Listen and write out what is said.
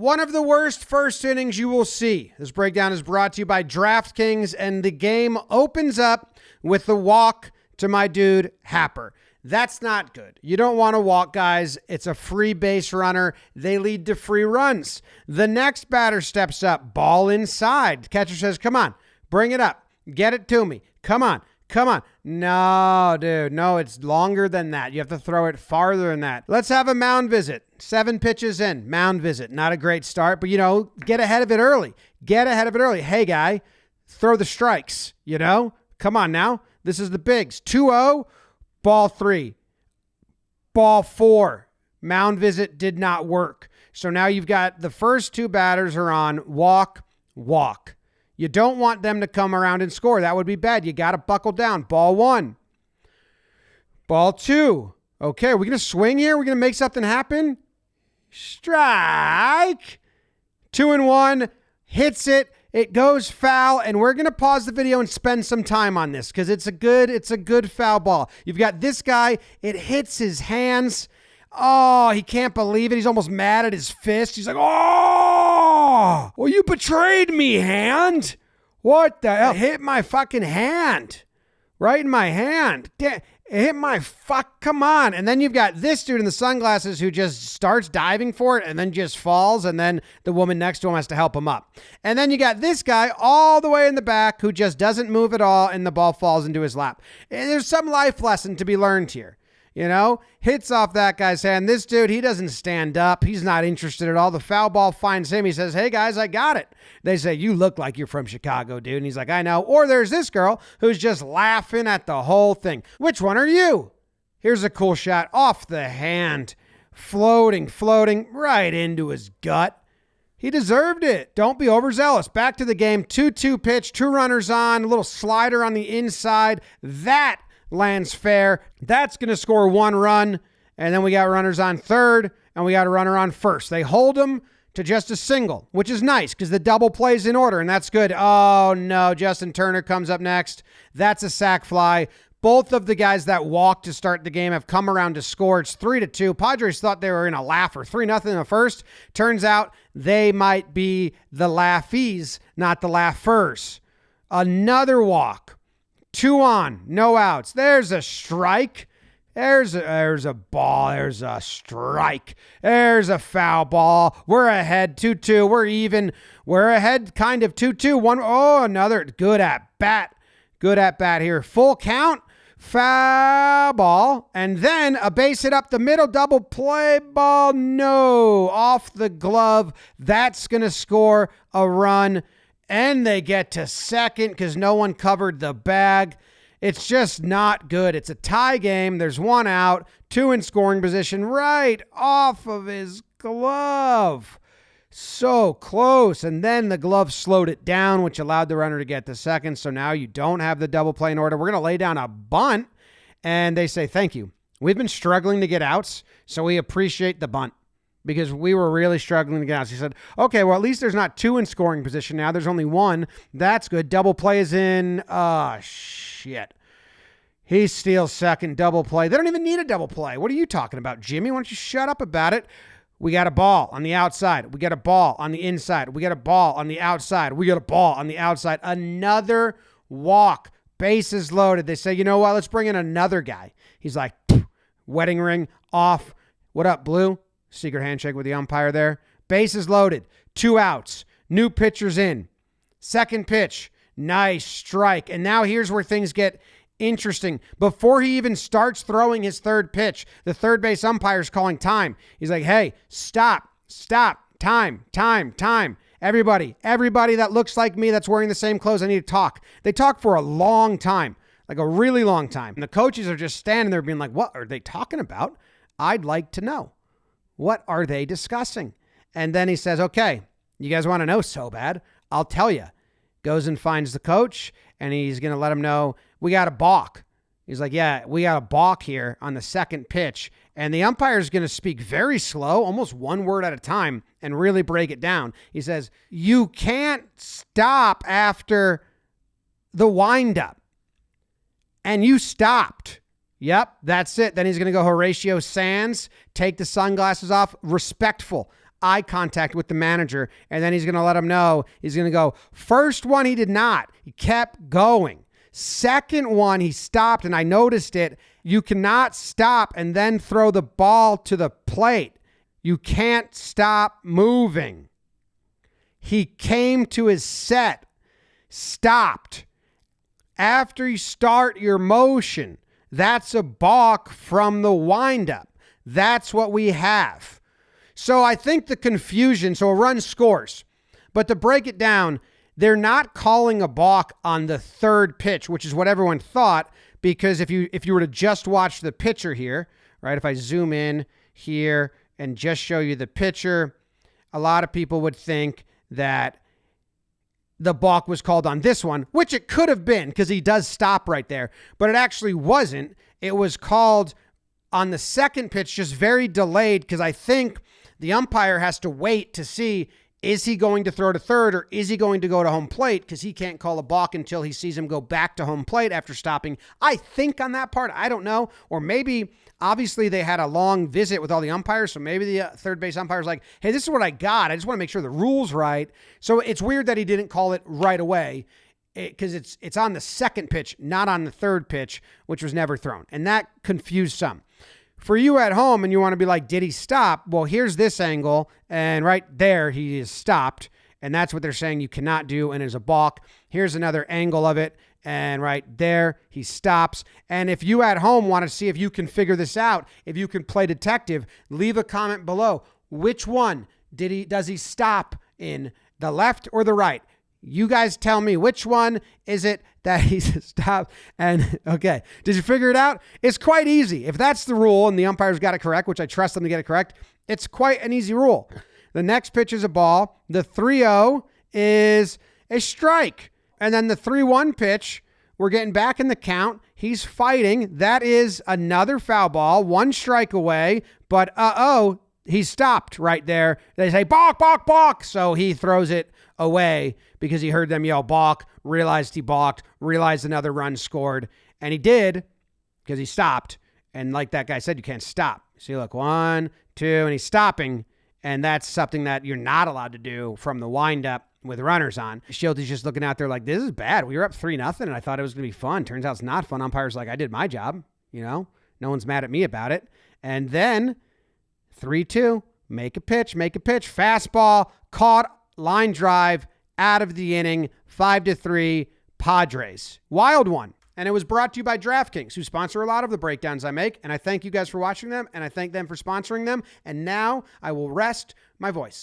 One of the worst first innings you will see. This breakdown is brought to you by DraftKings, and the game opens up with the walk to my dude, Happer. That's not good. You don't want to walk, guys. It's a free base runner. They lead to free runs. The next batter steps up, ball inside. The catcher says, come on, bring it up. Get it to me. Come on. Come on. No, dude. No, it's longer than that. You have to throw it farther than that. Let's have a mound visit. 7 pitches in. Mound visit. Not a great start, but, get ahead of it early. Get ahead of it early. Hey, guy, throw the strikes, Come on now. This is the bigs. 2-0, ball 3. Ball 4. Mound visit did not work. So now you've got the first 2 batters are on walk, walk. You don't want them to come around and score. That would be bad. You got to buckle down. Ball 1. Ball 2. Okay, are we going to swing here? We're going to make something happen? Strike. 2-1. Hits it. It goes foul, and we're going to pause the video and spend some time on this because it's a good foul ball. You've got this guy. It hits his hands. Oh, he can't believe it. He's almost mad at his fist. He's like, oh, well, you betrayed me, hand. What the hell? It hit my fucking hand. Right in my hand. It hit my come on. And then you've got this dude in the sunglasses who just starts diving for it and then just falls, and then the woman next to him has to help him up. And then you got this guy all the way in the back who just doesn't move at all, and the ball falls into his lap. And there's some life lesson to be learned here. Hits off that guy's hand. This dude, he doesn't stand up. He's not interested at all. The foul ball finds him. He says, hey, guys, I got it. They say, you look like you're from Chicago, dude. And he's like, I know. Or there's this girl who's just laughing at the whole thing. Which one are you? Here's a cool shot off the hand. Floating right into his gut. He deserved it. Don't be overzealous. Back to the game. 2-2 pitch. 2 runners on. A little slider on the inside. That lands fair. That's going to score 1 run. And then we got runners on third, and we got a runner on first. They hold them to just a single, which is nice because the double plays in order, and that's good. Oh, no. Justin Turner comes up next. That's a sac fly. Both of the guys that walked to start the game have come around to score. It's 3-2. Padres thought they were in a laugher. 3-0 in the first. Turns out they might be the laughies, not the laughers. Another walk. 2 on, no outs. There's a strike. There's a ball. There's a strike. There's a foul ball. We're ahead 2-2. We're even. We're ahead kind of 2-2. 1. Oh, another good at bat. Good at bat here. Full count. Foul ball. And then a base hit up the middle. Double play ball. No. Off the glove. That's going to score a run. And they get to second because no one covered the bag. It's just not good. It's a tie game. There's 1 out, 2 in scoring position right off of his glove. So close. And then the glove slowed it down, which allowed the runner to get to second. So now you don't have the double play in order. We're going to lay down a bunt. And they say, thank you. We've been struggling to get outs, so we appreciate the bunt. Because we were really struggling to get out. He said, okay, well, at least there's not 2 in scoring position now. There's only 1. That's good. Double play is in. Oh, shit. He steals second. Double play. They don't even need a double play. What are you talking about, Jimmy? Why don't you shut up about it? We got a ball on the outside. We got a ball on the inside. We got a ball on the outside. We got a ball on the outside. Another walk. Bases loaded. They say, you know what? Let's bring in another guy. He's like, wedding ring off. What up, Blue? Secret handshake with the umpire there. Bases loaded. 2 outs. New pitchers in. Second pitch. Nice strike. And now here's where things get interesting. Before he even starts throwing his third pitch, the third base umpire's calling time. He's like, hey, stop. Time. Everybody that looks like me that's wearing the same clothes, I need to talk. They talk for a long time, like a really long time. And the coaches are just standing there being like, what are they talking about? I'd like to know. What are they discussing? And then he says, okay, you guys want to know so bad? I'll tell you. Goes and finds the coach, and he's going to let him know, we got a balk. He's like, yeah, we got a balk here on the second pitch. And the umpire is going to speak very slow, almost 1 word at a time, and really break it down. He says, you can't stop after the windup. And you stopped. Yep, that's it. Then he's going to go Horatio Sands, take the sunglasses off. Respectful. eye contact with the manager, and then he's going to let him know. He's going to go, first one, he did not. He kept going. Second one, he stopped, and I noticed it. You cannot stop and then throw the ball to the plate. You can't stop moving. He came to his set, stopped. After you start your motion, that's a balk from the windup. That's what we have. So I think the confusion, so a run scores. But to break it down, they're not calling a balk on the third pitch, which is what everyone thought, because if you were to just watch the pitcher here, right, if I zoom in here and just show you the pitcher, a lot of people would think that the balk was called on this one, which it could have been because he does stop right there, but it actually wasn't. It was called on the second pitch, just very delayed, because I think the umpire has to wait to see, is he going to throw to third or is he going to go to home plate, because he can't call a balk until he sees him go back to home plate after stopping. I think on that part, I don't know. Or maybe, obviously, they had a long visit with all the umpires, so maybe the third base umpire's like, hey, this is what I got. I just want to make sure the rule's right. So it's weird that he didn't call it right away, because it's on the second pitch, not on the third pitch, which was never thrown. And that confused some. For you at home and you want to be like, did he stop? Well, here's this angle, and right there he is stopped, and that's what they're saying you cannot do, and is a balk. Here's another angle of it, and right there he stops. And if you at home want to see if you can figure this out, if you can play detective, leave a comment below. Which one does he stop in, the left or the right? You guys tell me, which one is it that he's stopped? And okay, did you figure it out? It's quite easy. If that's the rule and the umpires got it correct, which I trust them to get it correct, it's quite an easy rule. The next pitch is a ball. The 3-0 is a strike. And then the 3-1 pitch, we're getting back in the count. He's fighting. That is another foul ball, 1 strike away, but he stopped right there. They say, balk, balk, balk. So he throws it away because he heard them yell balk, realized he balked, realized another run scored. And he did, because he stopped. And like that guy said, you can't stop. See, look, 1, 2, and he's stopping. And that's something that you're not allowed to do from the windup with runners on. Schilte's just looking out there like, this is bad. We were up 3-0, and I thought it was going to be fun. Turns out it's not fun. Umpire's like, I did my job. No one's mad at me about it. And then 3-2, make a pitch. Fastball, caught, line drive, out of the inning, 5-3, Padres. Wild one. And it was brought to you by DraftKings, who sponsor a lot of the breakdowns I make. And I thank you guys for watching them, and I thank them for sponsoring them. And now I will rest my voice.